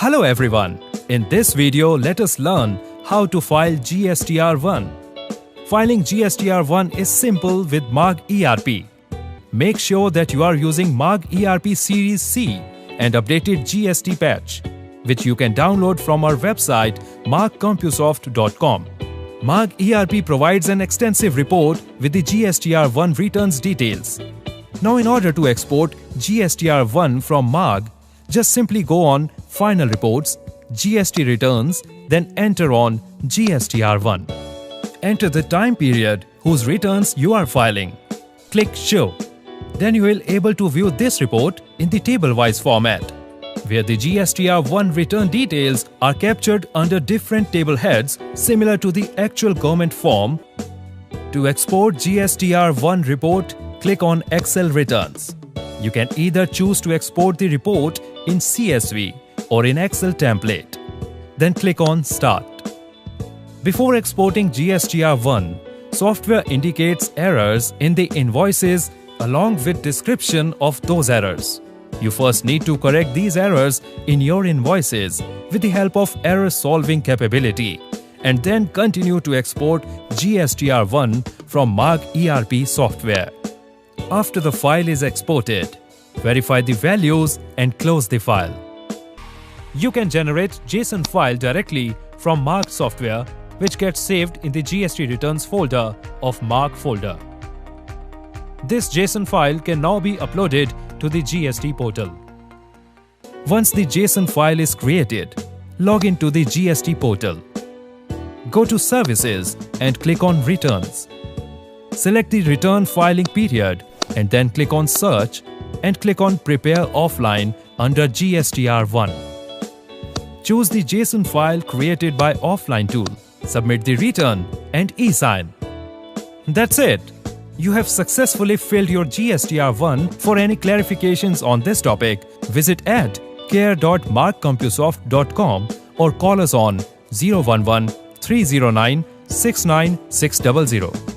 Hello everyone. In this video, let us learn how to file GSTR1. Filing GSTR1 is simple with Maag ERP. Make sure that you are using Maag ERP Series C and updated GST patch, which you can download from our website maagcompusoft.com. Maag ERP provides an extensive report with the GSTR1 returns details. Now, in order to export GSTR1 from Maag, just simply go on Final Reports, GST Returns, then enter on GSTR1. Enter the time period whose returns you are filing. Click Show. Then you will able to view this report in the table-wise format, where the GSTR1 return details are captured under different table heads similar to the actual government form. To export GSTR1 report, click on Excel Returns. You can either choose to export the report in CSV or in Excel template. Then click on Start. Before exporting GSTR1, software indicates errors in the invoices along with description of those errors. You first need to correct these errors in your invoices with the help of error solving capability, and then continue to export GSTR1 from Maag ERP software. After the file is exported, verify the values and close the file. You can generate JSON file directly from Maag software, which gets saved in the GST returns folder of Maag folder. This JSON file can now be uploaded to the GST portal. Once the JSON file is created, log into the GST portal. Go to Services and click on Returns. Select the return filing period and then click on Search and click on Prepare Offline under GSTR1. Choose the JSON file created by Offline tool, submit the return and e-sign. That's it! You have successfully filled your GSTR1. For any clarifications on this topic, visit at care.maagcompusoft.com or call us on 011 309 69600.